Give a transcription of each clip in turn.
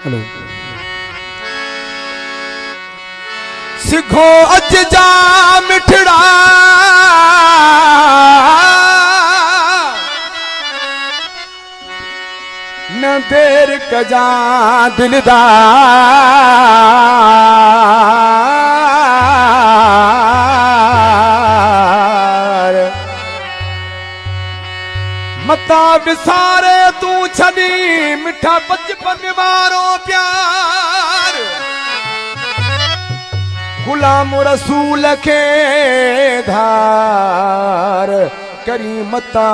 hello सिखो अज जा मिठड़ा न देर कजा दिलदार मता विसारे तू छड़ी मिठा बचपन वारो प्यार गुलाम रसूल के धार करी मता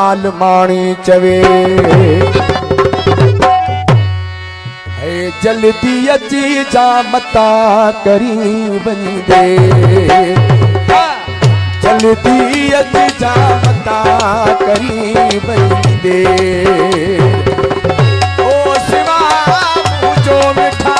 आलमाणी चवे है जल्दी अची जा मता करी बंदे जल्दी अची जा मता करी बंदे ओ सिवा मुझो मिठा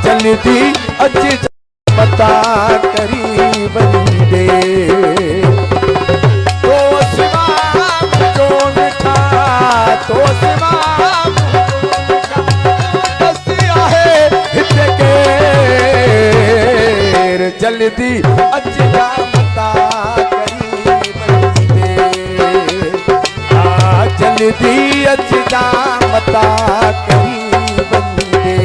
जल्दी अच पता करी बंदे तो सिवा जो मिठा तो सिवा दसिया है हित के जल्दी अच पता करी बंदे जल्दी अच पता करी बंदे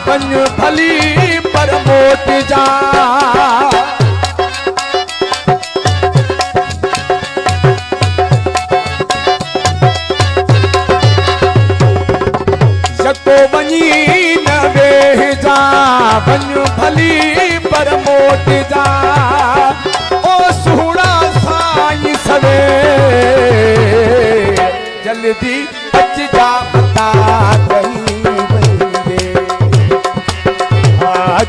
बन भली पर मोट जा जको वनी न वेह जा बन भली पर मोट जा ओ सुहड़ा साई सवे जल्दी अच जा मता कहीं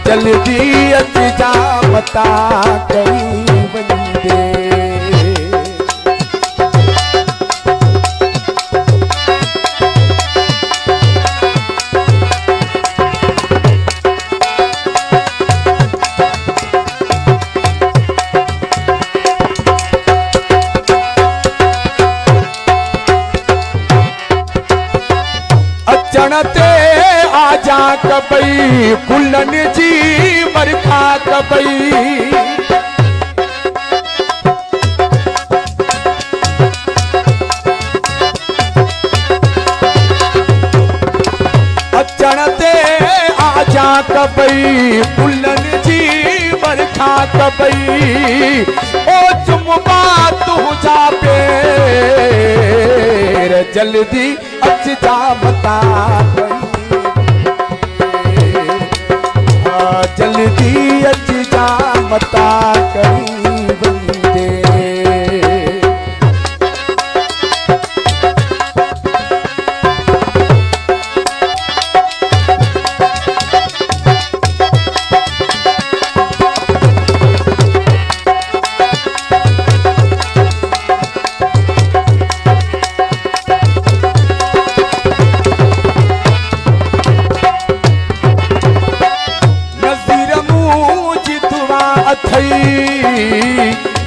जल्दी अच जा मता करी बंदे अचण ते आजा कबई कुलन जी मरखा कबई अचण ते आजा कबई कुलन जी मरखा कबई ओ चुम्मा तू जा पेर जल्दी अच जा मता जल्दी अच जा मता करी बंदे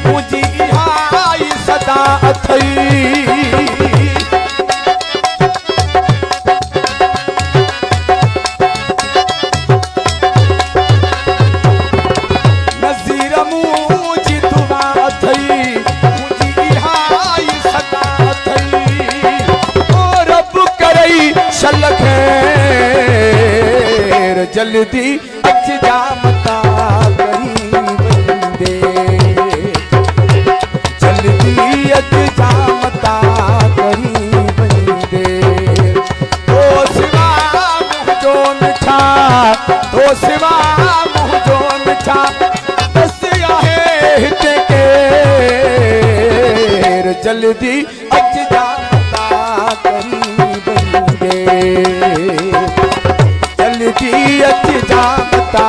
मुझी हाई सदा अथई नज़ीर मुझी दुआ अथई मुझी हाई सदा अथई ओ रब करई शल खैर जल्दी अच जा मता करी बंदे जल्दी अच जा मता करी बंदे सिवा मुझो मिठा दसिया है हिते के जल्दी अच जाता करीब गे जल्दी अच जाता